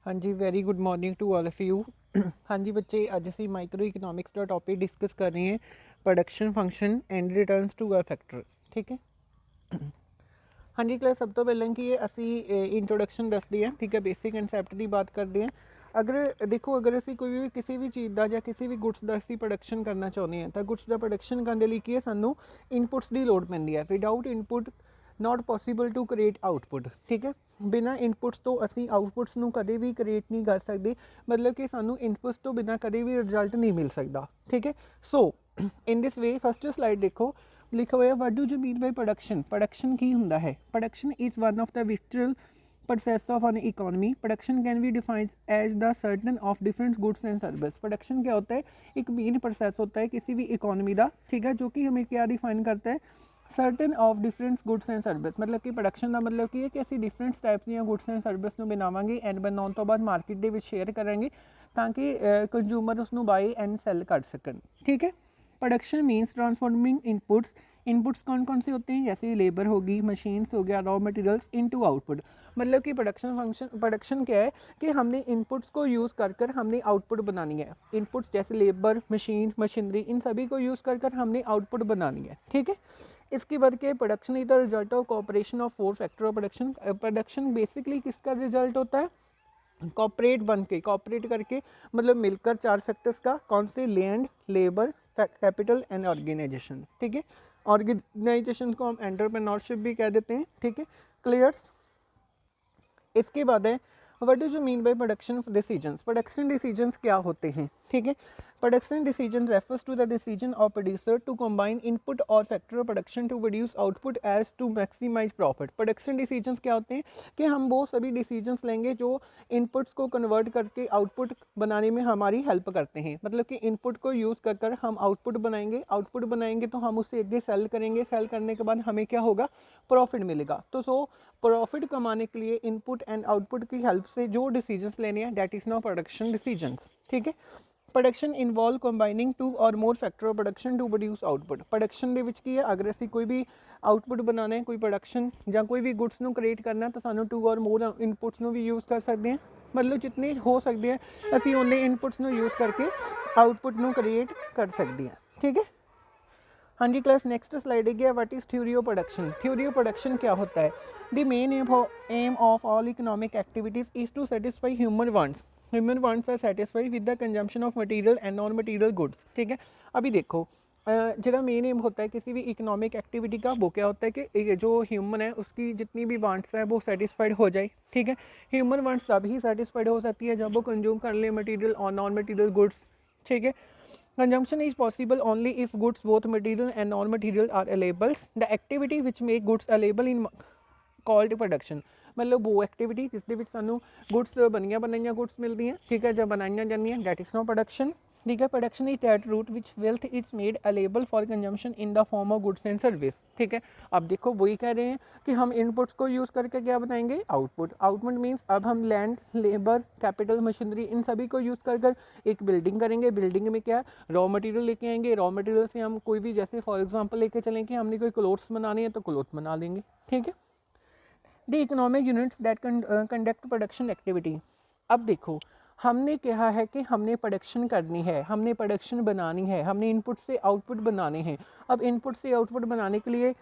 हाँ जी, very good morning to all of you. हाँ जी बच्चे, अज असी माइक्रो इकनॉमिक्स का टॉपिक डिस्कस कर रहे हैं, production function and returns to a factor. ठीक है। हाँ जी क्लास, सब तो पहले कि असी इंट्रोडक्शन दसते हैं, ठीक है, बेसिक कंसैप्ट की बात करते हैं। अगर देखो, अगर असी कोई भी किसी भी चीज़ का या किसी भी गुड्स का असी प्रोडक्शन करना चाहते हैं तो गुड्स का प्रोडक्शन करने लिए की है, सानू इनपुट्स की लड़ पैंती है। Without input not possible to create output. ठीक है, बिना इनपुट्स तो असी आउटपुट्स नू कदे भी क्रिएट नहीं कर सकते, मतलब कि सानू इनपुट्स तो बिना कदे भी रिजल्ट नहीं मिल सकता। ठीक है, so in this way first slide देखो, लिखा हुआ है what do you mean by production. Production की हुंदा है? Production is one of the vital process of an economy. Production can be defined as the certain of different goods and service. Production क्या होता है? एक मेन प्रोसेस होता है किसी भी इकोनॉमी का, ठीक है, जो कि हमें क्या डिफाइन करता है? Certain of different goods and service. मतलब कि प्रोडक्शन का मतलब की है कि ਅਸੀਂ डिफरेंट टाइप्स ਦੀਆਂ गुड्स एंड सर्विस ਨੂੰ ਬਣਾਵਾਂਗੇ ਐਂਡ ਬਣਾਉਣ ਤੋਂ ਬਾਅਦ ਮਾਰਕੀਟ ਦੇ ਵਿੱਚ ਸ਼ੇਅਰ ਕਰਾਂਗੇ ਤਾਂ ਕਿ ਕੰਜ਼ਿਊਮਰ ਉਸ ਨੂੰ ਬਾਈ ਐਂਡ ਸੈਲ ਕਰ ਸਕਣ। ठीक है, production means transforming inputs. Inputs कौन कौन से होते हैं? जैसे लेबर होगी, मशीन्स हो गया, रॉ मटेरियल्स इनटू आउटपुट। मतलब कि प्रोडक्शन क्या है कि हमने इनपुट्स को यूज़ कर कर हमने आउटपुट बनानी है। इनपुट्स जैसे लेबर, मशीन, मशीनरी, इन सभी को यूज़ कर कर हमने आउटपुट बनानी है। ठीक है, इसके बाद के production is the result of corporation of 4 factor of production. Production basically किसका रिजल्ट होता है? कॉपरेट बन के, कॉपरेट करके मतलब मिलकर 4 फैक्टर्स का। कौन से? Land, labour, capital and organisation. ठीक है, ऑर्गेनाइजेशन को हम एंटरप्रेन्योरशिप भी कह देते हैं। ठीक है, क्लियर। इसके बाद है what do you mean by production decisions. Production decisions क्या होते हैं? ठीक है, production decision refers to the decision of producer to combine input और factor of production to produce output as to maximise profit. Production decisions क्या होते हैं कि हम वो सभी डिसीजंस लेंगे जो इनपुट्स को कन्वर्ट करके आउटपुट बनाने में हमारी हेल्प करते हैं। मतलब कि इनपुट को यूज़ कर कर हम आउटपुट बनाएंगे तो हम उसे आगे सेल करेंगे, सेल करने के बाद हमें क्या होगा? प्रॉफिट मिलेगा। तो प्रॉफिट कमाने के लिए इनपुट एंड आउटपुट की हेल्प से जो डिसीजंस लेने हैं that is now production decisions. ठीक है, प्रोडक्शन इनवॉल्व कंबाइनिंग टू और more factor of production to produce output. Production ਦੇ ਵਿੱਚ ਕੀ ਹੈ? अगर ਅਸੀਂ कोई भी आउटपुट बनाना है, कोई प्रोडक्शन ਜਾਂ कोई भी गुड्स ਨੂੰ क्रिएट करना तो सानू 2 और मोर इनपुट्स ਨੂੰ भी यूज़ कर सकते हैं। मतलब जितने हो सकते हैं ਅਸੀਂ उन्ने इनपुट्स ਨੂੰ यूज़ करके आउटपुट ਨੂੰ क्रिएट कर सकते हैं। ठीक है, हाँ जी क्लास, नेक्स्ट स्लाइड है what is theory of production. Theory of production क्या होता है? The main aim of all economic activities is to satisfy human wants. Human wants are satisfy with the consumption of material and non material goods. ठीक है, अभी देखो जो main M होता है किसी भी इकोनॉमिक एक्टिविटी का, वो क्या होता है कि जो ह्यूमन है उसकी जितनी भी वांट्स है वो सेटिस्फाइड हो जाए। ठीक है, ह्यूमन वांट्स तभी सेटिस्फाइड हो सकती है जब वो कंज्यूम कर ले मटेरियल और नॉन मटेरियल गुड्स। ठीक है, consumption is possible only if goods both material and non-material are available. The activity which make goods available in called production। मतलब वो एक्टिविटी जिसके ਵਿੱਚ ਸਾਨੂੰ गुड्स ਬਣੀਆਂ गुड्स मिलती हैं। ठीक है, जब बनाई जाती that is no production। ठीक है, production is that route which wealth is made available for consumption in the form of goods and service. ठीक है, अब देखो वही कह रहे हैं कि हम इनपुट्स को यूज़ करके क्या बनाएंगे? आउटपुट। आउटपुट मीन्स अब हम land, labour, capital, machinery in सभी को यूज़ कर कर एक बिल्डिंग करेंगे। बिल्डिंग में क्या? रॉ मटेरियल लेके आएंगे। रॉ मटेरियल से हम कोई भी, जैसे फॉर एग्जाम्पल लेके चलें कि हमने कोई क्लोथ्स बनाने हैं तो क्लोथ बना लेंगे। ठीक है, the economic units that conduct production activity. अब देखो, हमने कहा है कि हमने प्रोडक्शन करनी है, हमने प्रोडक्शन बनानी है, हमने इनपुट से आउटपुट बनाने हैं। अब इनपुट से आउटपुट बनाने के लिए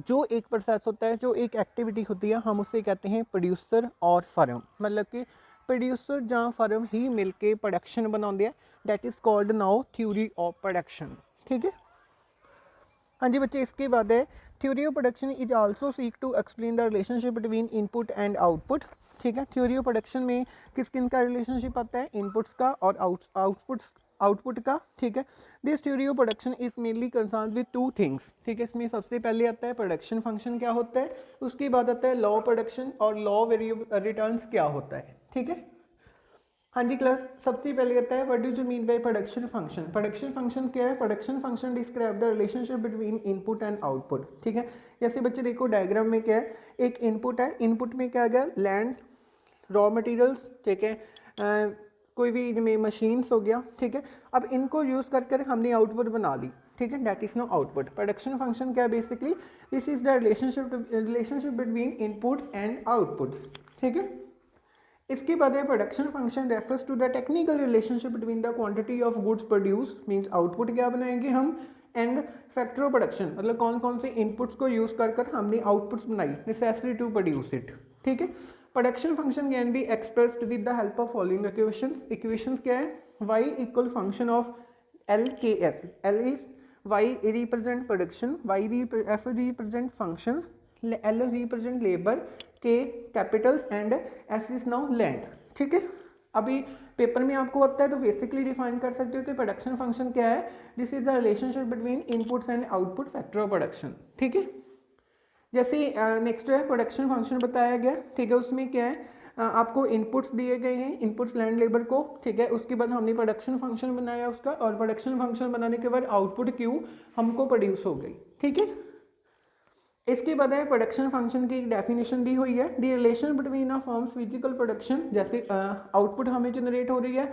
जो एक प्रोसेस होता है, जो एक एक्टिविटी होती है, हम उसे कहते हैं प्रोड्यूसर और फर्म। मतलब कि प्रोड्यूसर ਜਾਂ फर्म ही मिलके प्रोडक्शन बनाते हैं। That is called now theory of production. ठीक है, हाँ जी बच्चे, इसके बाद है theory of production is also seek to explain the relationship between input and output. ठीक है, थ्योरी ऑफ प्रोडक्शन में किस किन का रिलेशनशिप आता है? इनपुट्स का और आउटपुट का। ठीक है, this theory of production is mainly concern with 2 things. ठीक है, इसमें सबसे पहले आता है प्रोडक्शन फंक्शन क्या होता है, उसके बाद आता है लॉ प्रोडक्शन और लॉ रिटर्न्स क्या होता है। ठीक है, हाँ जी क्लास, सबसे पहले आता है what do you mean by production function. Production function क्या है? Production function describe the relationship between input and output. ठीक है, जैसे बच्चे देखो डायग्राम में क्या है, एक इनपुट है, इनपुट में क्या आ गया? Land, raw materials. ठीक है, कोई भी इनमें मशीन्स हो गया। ठीक है, अब इनको यूज़ कर कर हमने आउटपुट बना ली। ठीक है, that is no output. Production function क्या है? Basically this is the relationship between inputs and outputs. ठीक है, इसके बाद है production function refers to the technical relationship between the quantity of goods produce, means output क्या बनाएंगे हम, एंड फैक्टर ऑफ प्रोडक्शन, मतलब कौन कौन से इनपुट्स को यूज कर कर हमने आउटपुट्स बनाई, नेसेसरी टू प्रोड्यूस इट। ठीक है, production function can be expressed with the help of following equations. Equations क्या है, y equal function of L K S, L is y represent production, F represent functions, L represent labour, K capitals and S is now land. ठीक है, अभी paper में आपको होता है तो बेसिकली डिफाइन कर सकते हो कि प्रोडक्शन फंक्शन क्या है, this is the relationship between inputs and output factor of production. ठीक है, जैसे नेक्स्ट है प्रोडक्शन फंक्शन बताया गया। ठीक है, उसमें क्या है, आपको इनपुट्स दिए गए हैं, इनपुट्स लैंड लेबर को। ठीक है, उसके बाद हमने प्रोडक्शन फंक्शन बनाया उसका, और प्रोडक्शन फंक्शन बनाने के बाद आउटपुट क्यू हमको प्रोड्यूस हो गई। ठीक है, इसके बाद है प्रोडक्शन फंक्शन की डेफिनेशन दी हुई है, the relation between a firms physical production, जैसे आउटपुट हमें जनरेट हो रही है,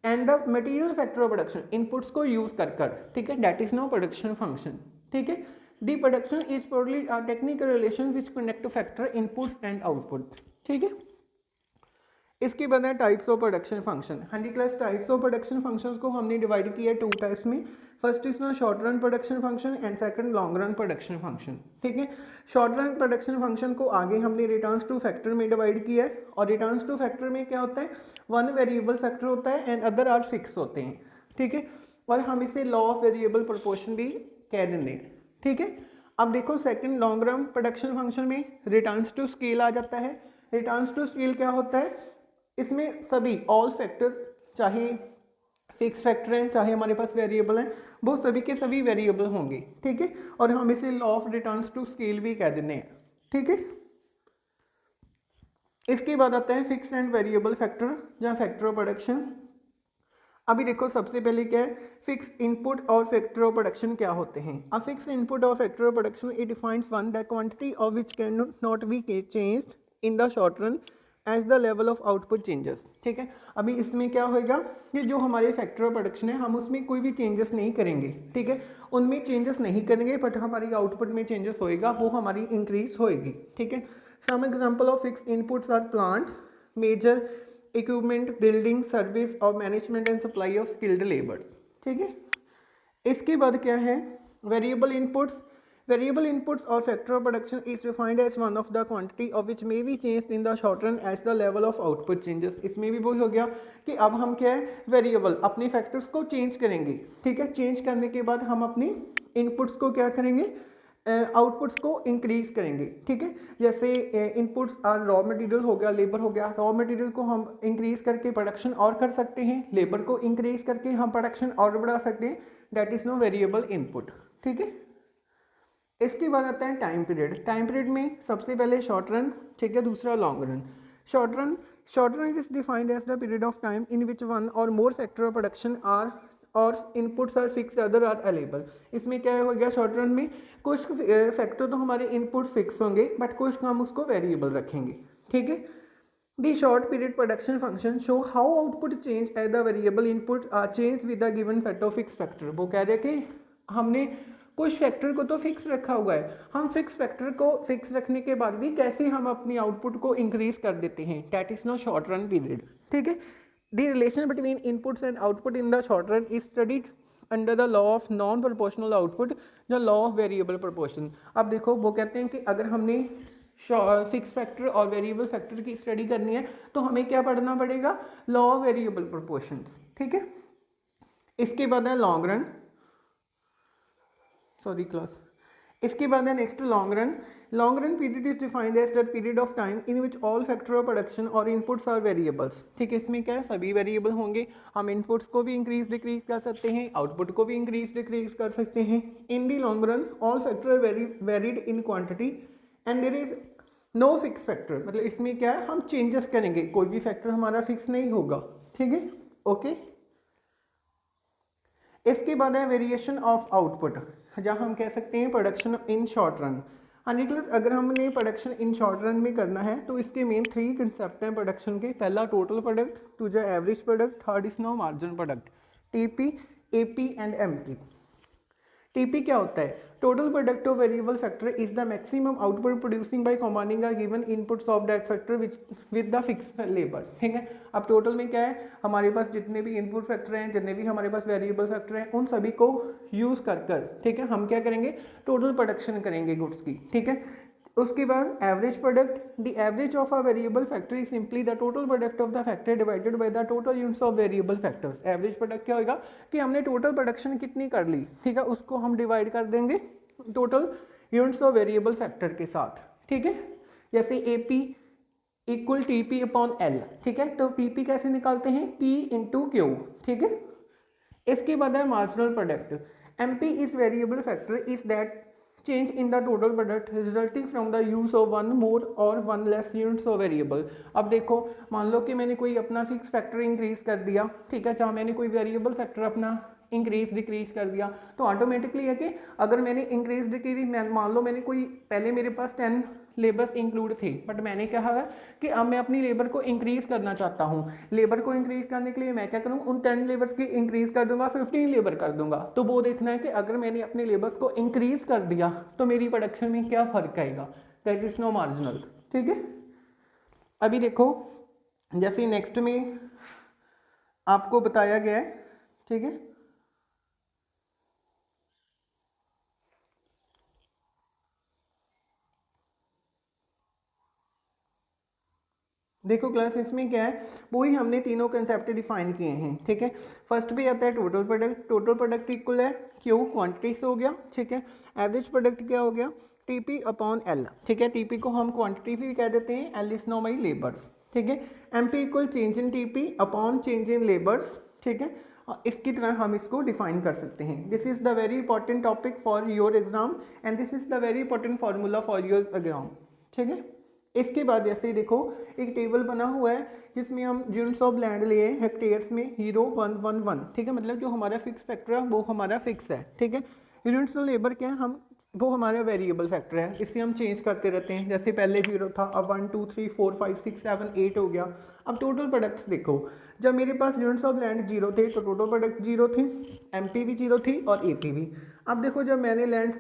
and the material factor of production, inputs को यूज कर कर। ठीक है, that is now production function. ठीक है, the production is purely technical relation which connect two factor inputs and output. ठीक है, इसके बाद है टाइप्स ऑफ प्रोडक्शन फंक्शन। हाँ जी class, types of production functions को हमने डिवाइड किया है टू टाइप्स में। फर्स्ट इज ना short run production function and second long run production function. ठीक है, शॉर्ट रन प्रोडक्शन फंक्शन को आगे हमने रिटर्न्स टू फैक्टर में डिवाइड किया है, और रिटर्न्स टू फैक्टर में क्या होता है, वन वेरिएबल फैक्टर होता है एंड अदर आर फिक्स होते हैं। ठीक है, और हम इसे लॉ ऑफ वेरिएबल प्रोपोर्शन भी कह देंगे। ठीक है, अब देखो second long run production function में रिटर्न्स टू स्केल आ जाता है। रिटर्न्स टू स्केल क्या होता है, इसमें सभी ऑल फैक्टर्स, चाहे फिक्स फैक्टर हैं चाहे हमारे पास वेरिएबल हैं, वो सभी के सभी वेरिएबल होंगे। ठीक है, और हम इसे law of returns to scale भी कह देते हैं। ठीक है, इसके बाद आता है फिक्स एंड वेरिएबल फैक्टर या फैक्टर ऑफ प्रोडक्शन। अभी देखो सबसे पहले क्या है, फिक्स इनपुट और फैक्टर ऑफ प्रोडक्शन क्या होते हैं। अ फिक्स इनपुट और factor of production it defines one the quantity of which can not be changed in the short run as the level of output changes. ठीक है, अभी इसमें क्या होएगा कि जो हमारे फैक्टर ऑफ प्रोडक्शन है हम उसमें कोई भी चेंजेस नहीं करेंगे। ठीक है, उनमें चेंजेस नहीं करेंगे, बट हमारी आउटपुट में चेंजेस होएगा, वो हमारी इंक्रीज होएगी। ठीक है, some example of fix inputs are plants, major equipment, building, service और management and supply of skilled labours. ठीक है, इसके बाद क्या है वेरिएबल इनपुट्स। वेरिएबल इनपुट्स और factor of production is defined as one of the quantity of which may be changed in the short run as the level of output changes. इसमें भी वही हो गया कि अब हम क्या है वेरिएबल अपने फैक्टर्स को चेंज करेंगे। ठीक है, चेंज करने के बाद हम अपनी इनपुट्स को क्या करेंगे, आउटपुट्स को इंक्रीज करेंगे। ठीक है, जैसे इनपुट्स आर रॉ मटेरियल हो गया, लेबर हो गया, रॉ मटेरियल को हम इंक्रीज करके प्रोडक्शन और कर सकते हैं, लेबर को इंक्रीज करके हम प्रोडक्शन और बढ़ा सकते हैं, that is no variable input. ठीक है, इसके बाद आता है टाइम पीरियड। टाइम पीरियड में सबसे पहले शॉर्ट रन, ठीक है, दूसरा long run. Short run is defined as the period of time in which one or more factor of production are or inputs are fix, other are available. इसमें क्या हो गया, शॉर्ट रन में कुछ factor तो हमारे इनपुट फिक्स होंगे, but कुछ हम उसको वेरिएबल रखेंगे। ठीक है, the short period production function show how output change as the variable input are change with the given set of fix factor. वो कह रहे हैं कि हमने कुछ फैक्टर को तो फिक्स रखा हुआ है, हम फिक्स फैक्टर को फिक्स रखने के बाद भी कैसे हम अपनी आउटपुट को इंक्रीज कर देते हैं, that is no short run period. ठीक है, the relation between inputs and output in the short run is studied under the law of non proportional output या लॉ ऑफ वेरिएबल प्रोपोर्शन। अब देखो वो कहते हैं कि अगर हमने फिक्स फैक्टर और वेरिएबल फैक्टर की स्टडी करनी है तो हमें क्या पढ़ना पड़ेगा, लॉ ऑफ वेरिएबल प्रोपोर्शंस। ठीक है, इसके बाद है लॉन्ग रन, सॉरी क्लास, इसके बाद है next long run. Long run period is defined as that period of time in which all factor of production or inputs are variables. ठीक है, इसमें क्या है सभी वेरिएबल होंगे, हम इनपुट्स को भी इंक्रीज डिक्रीज कर सकते हैं, आउटपुट को भी इंक्रीज डिक्रीज कर सकते हैं। In the long run all factor varied in quantity and there is no fix factor, मतलब इसमें क्या है हम चेंजेस करेंगे, कोई भी फैक्टर हमारा फिक्स नहीं होगा। ठीक है, ओके। इसके बाद है वेरिएशन ऑफ आउटपुट, जहाँ हम कह सकते हैं production in short run. Nicholas अगर हमने प्रोडक्शन इन शॉर्ट रन में करना है तो इसके मेन 3 कंसेप्ट हैं प्रोडक्शन के। पहला टोटल प्रोडक्ट, दूसरा average product, third is no marginal product, TP, AP and MP. TP क्या होता है, total product of variable factor is the maximum output producing by combining the given inputs of that factor with the fixed labour. ठीक है, अब total में क्या है, हमारे पास जितने भी इनपुट फैक्टर हैं, जितने भी हमारे पास वेरिएबल फैक्टर हैं, उन सभी को यूज कर ठीक है हम क्या करेंगे, टोटल प्रोडक्शन करेंगे गुड्स की। ठीक है, उसके बाद average product, the average of a variable factor is simply the total product of the factor divided by the total units of variable factors. Average product क्या होगा कि हमने टोटल प्रोडक्शन कितनी कर ली, ठीक है, उसको हम डिवाइड कर देंगे total units of variable factor के साथ। ठीक है, जैसे A P equal T P upon L. ठीक है, तो पी पी कैसे निकालते हैं, पी इंटू क्यू। ठीक है, इसके बाद है marginal product. M P is variable factor is that change in the total product resulting from the use of one more or one less units of variable। अब देखो, मान लो कि मैंने कोई अपना फिक्स फैक्टर इंक्रीज कर दिया, ठीक है, चाहे मैंने कोई वेरिएबल फैक्टर अपना इंक्रीज डिक्रीज कर दिया, तो ऑटोमेटिकली है कि अगर मैंने इंक्रीज डिक्रीज, मान लो मैंने कोई पहले मेरे पास 10 लेबर्स इंक्लूड थे, बट मैंने कहा है कि अब मैं अपनी लेबर को इंक्रीज करना चाहता हूँ। लेबर को इंक्रीज करने के लिए मैं क्या करूँ, उन 10 लेबर्स की इंक्रीज कर दूंगा, 15 लेबर कर दूंगा। तो वो देखना है कि अगर मैंने अपने लेबर्स को इंक्रीज कर दिया तो मेरी प्रोडक्शन में क्या फर्क आएगा, दैट इज नो मार्जिनल। ठीक है, अभी देखो जैसे नेक्स्ट में आपको बताया गया है, ठीक है, देखो क्लास इसमें क्या है, वही हमने तीनों कंसेप्ट डिफाइन किए हैं। ठीक है, फर्स्ट पे आता है total product. Total product equal है क्यू क्वांटिटी से हो गया। ठीक है, एवरेज प्रोडक्ट क्या हो गया, टीपी अपॉन एल। ठीक है, टीपी को हम क्वांटिटी भी कह देते हैं, L is know my labours. ठीक है, MP equal change in TP upon change in labours. ठीक है, इसकी तरह हम इसको डिफाइन कर सकते हैं। This is the very important topic for your exam and this is the very important formula for your exam. ठीक है, इसके बाद जैसे ही देखो एक टेबल बना हुआ है जिसमें हम यूनिट्स ऑफ लैंड लिए हेक्टेयर्स में 0,111। ठीक है, मतलब जो हमारा फिक्स फैक्टर है वो हमारा फिक्स है। ठीक है, यूनिट्स ऑफ लेबर क्या है, हम वो हमारा वेरिएबल फैक्टर है, इसे हम चेंज करते रहते हैं। जैसे पहले 0 था, अब 1 2 3 4 5 6 7 8 हो गया। अब टोटल प्रोडक्ट्स देखो, जब मेरे पास यूनिट्स ऑफ लैंड 0 थे तो टोटल प्रोडक्ट 0 थी, एमपी भी 0 थी और एपी भी। अब देखो जब मैंने लैंड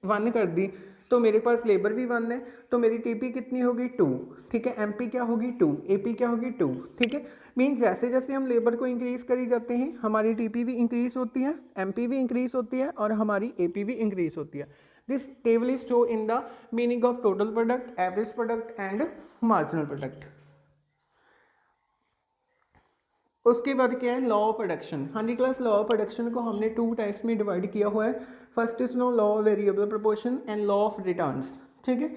1 कर दी तो मेरे पास लेबर भी 1 है, तो मेरी टीपी कितनी होगी 2। ठीक है, एमपी क्या होगी 2, एपी क्या होगी 2। ठीक है, मीन्स जैसे जैसे हम लेबर को इंक्रीज करी जाते हैं हमारी टीपी भी इंक्रीज होती है, एमपी भी इंक्रीज होती है और हमारी एपी भी इंक्रीज होती है। This table is show in the meaning of total product, average product and marginal product. उसके बाद क्या है, लॉ ऑफ प्रोडक्शन। हाँ जी क्लास, लॉ ऑफ प्रोडक्शन को हमने 2 टाइप्स में डिवाइड किया हुआ है। First is no law of variable proportion and law of returns. ठीक है,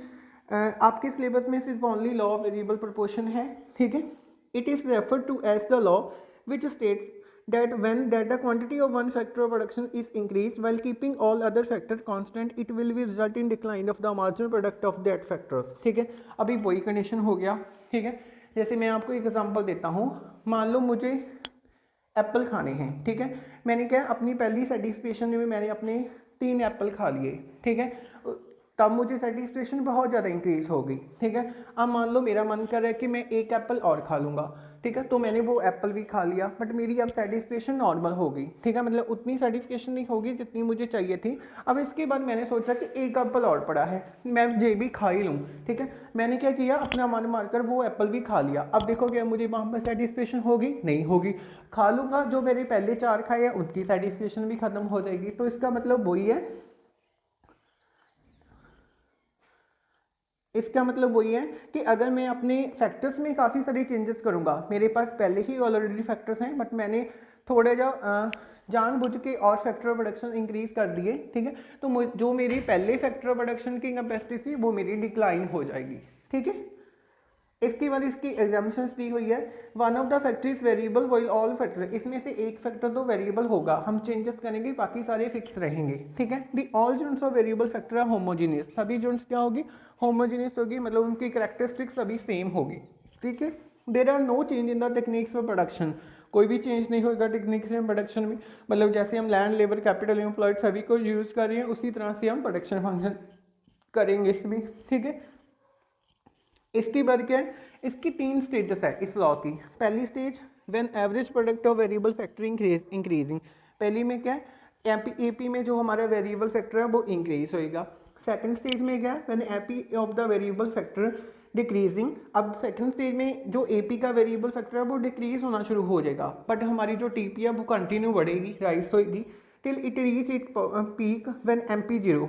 आपके सिलेबस में सिर्फ only law of variable proportion है। ठीक है, it is referred to as the law which states that when that the quantity of one factor of production is increased while keeping all other factors constant it will be result in decline of the marginal product of that factors। ठीक है, अभी वही condition हो गया। ठीक है, जैसे मैं आपको एक एग्जांपल देता हूँ, मान लो मुझे एप्पल खाने हैं। ठीक है, मैंने क्या अपनी पहली सेटिस्फेक्शन में मैंने अपने 3 एप्पल खा लिए। ठीक है, तब मुझे सेटिस्फेक्शन बहुत ज़्यादा इंक्रीज हो गई। ठीक है, अब मान लो मेरा मन कर रहा है कि मैं 1 एप्पल और खा लूँगा। ठीक है, तो मैंने वो एप्पल भी खा लिया, बट मेरी अब सेटिस्फेक्शन नॉर्मल हो गई। ठीक है, मतलब उतनी सेटिस्फेक्शन नहीं होगी जितनी मुझे चाहिए थी। अब इसके बाद मैंने सोचा कि 1 एप्पल और पड़ा है, मैं ये भी खा ही लूँ। ठीक है, मैंने क्या किया, अपना मन मारकर वो एप्पल भी खा लिया। अब देखो क्या मुझे वहाँ पर सेटिस्फेक्शन होगी, नहीं होगी। खा लूँगा, जो मैंने पहले 4 खाए हैं उसकी सेटिस्फेक्शन भी खत्म हो जाएगी। तो इसका मतलब वही है, इसका मतलब वही है कि अगर मैं अपने फैक्टर्स में काफ़ी सारी चेंजेस करूंगा, मेरे पास पहले ही ऑलरेडी फैक्टर्स हैं बट मैंने थोड़े जानबूझ के और फैक्टर प्रोडक्शन इंक्रीज कर दिए। ठीक है, तो जो मेरी पहले फैक्टर प्रोडक्शन की कैपेसिटी थी वो मेरी डिक्लाइन हो जाएगी। ठीक है, इसके बाद इसकी एग्जाम्पशंस दी हुई है। One of the factor is variable while all factor, इसमें से एक फैक्टर तो वेरिएबल होगा, हम चेंजेस करेंगे, बाकी सारे फिक्स रहेंगे। ठीक है, the all units of variable factor are homogeneous, सभी यूनिट्स क्या होगी, होमोजीनियस होगी, मतलब उनकी कैरेक्टरिस्टिक्स सभी सेम होगी। ठीक है, there are no change in the techniques of production, कोई भी चेंज नहीं होगा टेक्निक्स में प्रोडक्शन में, मतलब जैसे हम लैंड लेबर कैपिटल एम्प्लॉयड सभी को यूज़ कर रहे हैं उसी तरह से हम प्रोडक्शन फंक्शन करेंगे इसमें। ठीक है, इसके बाद क्या है, इसकी 3 स्टेजेस है इस लॉ की। पहली stage when average product of variable factor increasing, पहली में क्या है, एपी में जो हमारा वेरिएबल फैक्टर है वो इंक्रीज होएगा। सेकंड स्टेज में क्या है, when AP of the variable factor decreasing. अब सेकंड स्टेज में जो एपी का वेरिएबल फैक्टर है वो डिक्रीज होना शुरू हो जाएगा, बट हमारी जो टीपी है वो कंटिन्यू बढ़ेगी, राइज होएगी till it reach it peak when MP 0।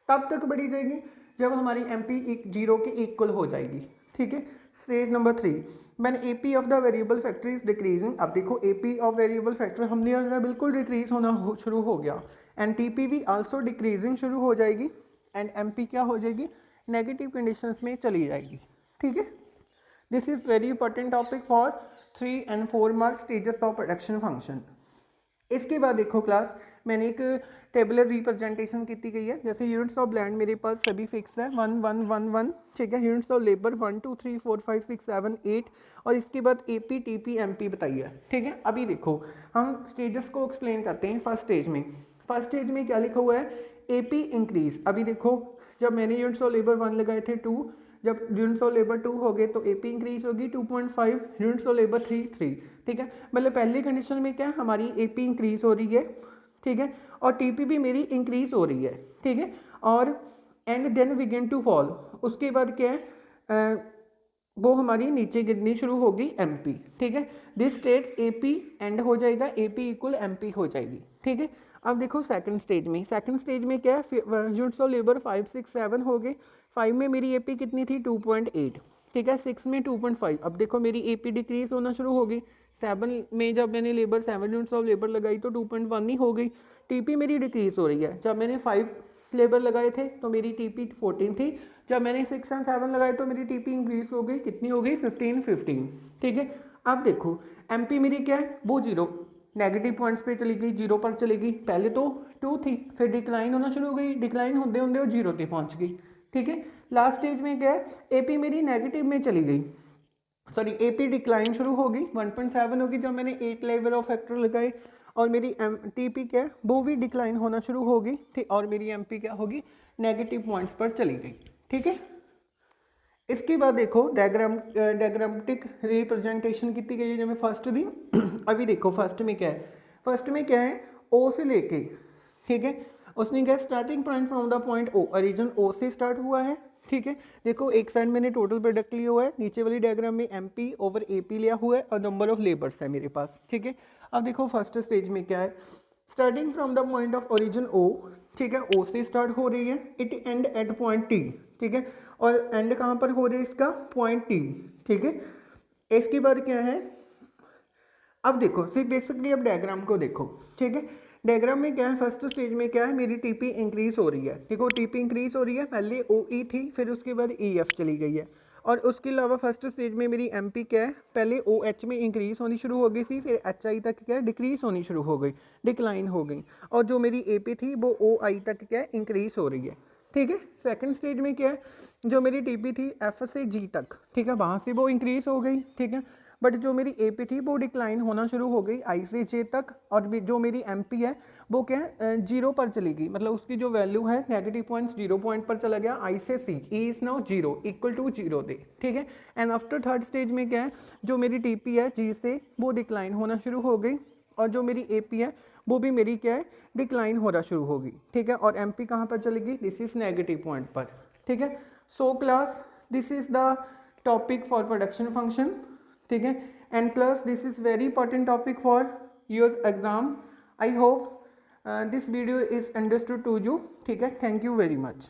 तब तक बढ़ी जाएगी जब हमारी एमपी 0 के इक्वल हो जाएगी, ठीक है। Stage number 3, when AP of the variable factor is decreasing. अब देखो एपी ऑफ वेरिएबल फैक्टर हमने बिल्कुल डिक्रीज होना शुरू हो गया, एंड टीपी भी आल्सो डिक्रीजिंग शुरू हो जाएगी, एंड एमपी क्या हो जाएगी, नेगेटिव कंडीशंस में चली जाएगी, ठीक है। This is very important topic for 3 and 4 mark stages of production function. इसके बाद देखो क्लास, मैंने एक टेबलर रिप्रेजेंटेशन की गई है। जैसे यूनिट्स ऑफ लैंड मेरे पास सभी फिक्स है 1 1 1 1, ठीक है। यूनिट्स ऑफ लेबर 1 2 3 4 5 6 7 8, और इसके बाद एपी टीपी एमपी बताइए, ठीक है। अभी देखो हम स्टेजेस को एक्सप्लेन करते हैं। फर्स्ट स्टेज में क्या लिखा हुआ है, एपी इंक्रीज। अभी देखो जब मैंने यूनिट्स ऑफ लेबर 1 लगाए थे 2, जब यूनिट्स ऑफ लेबर 2 हो गए तो एपी इंक्रीज होगी 2.5, यूनिट्स ऑफ लेबर 3 3, ठीक है। मतलब पहली कंडीशन में क्या हमारी एपी इंक्रीज हो रही है, ठीक है, और टीपी भी मेरी इंक्रीज हो रही है, ठीक है। और and then begin to fall, उसके बाद क्या है वो हमारी नीचे गिरनी शुरू होगी एमपी, ठीक है। दिस स्टेट्स एपी एंड हो जाएगा एपी इक्वल एमपी हो जाएगी, ठीक है। अब देखो सेकंड स्टेज में क्या है, यूनिट्स ऑफ लेबर 5 6 7 हो गए। 5 में मेरी एपी कितनी थी 2.8, ठीक है। 6 में 2.5। अब देखो मेरी एपी डिक्रीज होना शुरू हो गई। 7 में जब मैंने लेबर 7 यूनिट्स ऑफ लेबर लगाई तो 2.1 ही हो गई। टीपी मेरी डिक्रीज हो रही है। जब मैंने 5 लेबर लगाए थे तो मेरी टीपी 14 थी। जब मैंने 6 और 7 लगाए तो मेरी टीपी इंक्रीज हो गई, कितनी हो गई 15, ठीक है। अब देखो एमपी मेरी क्या है, वो 0 नेगेटिव पॉइंट्स पे चली गई, 0 पर चली गई। पहले तो 2 थी, फिर डिक्लाइन होना शुरू हो गई, डिक्लाइन होते होते वो 0 पे पहुंच गई, ठीक है। लास्ट स्टेज में क्या है, एपी मेरी नेगेटिव में चली गई, सॉरी एपी डिक्लाइन शुरू होगी, 1.7 होगी जब मैंने 8 लेवल ऑफ फैक्टर लगाए, और मेरी टीपी क्या है वो भी डिक्लाइन होना शुरू होगी, ठीक। और मेरी एमपी क्या होगी, नेगेटिव पॉइंट्स पर चली गई, ठीक है। इसके बाद देखो डायग्रामेटिक रिप्रेजेंटेशन की गई है जो मैं फर्स्ट दी। अभी देखो फर्स्ट में क्या है, ओ से लेके, ठीक है। उसने क्या starting point from the point O, origin O से स्टार्ट हुआ है, ठीक है। देखो एक साइड मैंने टोटल प्रोडक्ट लिया हुआ है, नीचे वाली डायग्राम में एमपी ओवर एपी लिया हुआ है, और नंबर ऑफ लेबर्स है मेरे पास, ठीक है। अब देखो फर्स्ट स्टेज में क्या है, starting from the point of origin O, ठीक है, ओ से स्टार्ट हो रही है, it end at point T, ठीक है। और एंड कहाँ पर हो रही है इसका, पॉइंट टी, ठीक है। इसके बाद क्या है, अब देखो सिर्फ बेसिकली अब डायग्राम को देखो, ठीक है। डायग्राम में क्या है, फर्स्ट स्टेज में क्या है, मेरी टीपी इंक्रीज हो रही है, देखो टीपी इंक्रीज हो रही है, पहले ओ ई थी, फिर उसके बाद ई एफ चली गई है। और उसके अलावा फर्स्ट स्टेज में मेरी एमपी क्या है, पहले ओ एच में इंक्रीज होनी शुरू हो गई थी, फिर एच आई तक क्या है डिक्रीज होनी शुरू हो गई, डिक्लाइन हो गई। और जो मेरी ए पी थी वो ओ आई तक क्या है इंक्रीज हो रही है, ठीक है। सेकंड स्टेज में क्या है, जो मेरी टीपी थी एफ से जी तक, ठीक है, वहाँ से वो इंक्रीज हो गई, ठीक है। बट जो मेरी ए पी थी वो डिक्लाइन होना शुरू हो गई आई से जे तक, और जो मेरी एम पी है वो क्या है 0 पर चली गई, मतलब उसकी जो वैल्यू है नेगेटिव पॉइंट 0 पॉइंट पर चला गया, आई से C, E is now 0 equal to 0 दे, ठीक है। एंड आफ्टर थर्ड स्टेज में क्या है, जो मेरी टी पी है जी से वो डिक्लाइन होना शुरू हो गई, और जो मेरी ए पी है वो भी मेरी क्या है डिक्लाइन होना शुरू होगी, ठीक है। और एम पी कहाँ पर चलेगी, दिस इज नेगेटिव पॉइंट पर, ठीक है। So class this is the topic for production function, ठीक है। And plus this is very important topic for your exam. I hope this video is understood to you, ठीक है। Thank you very much.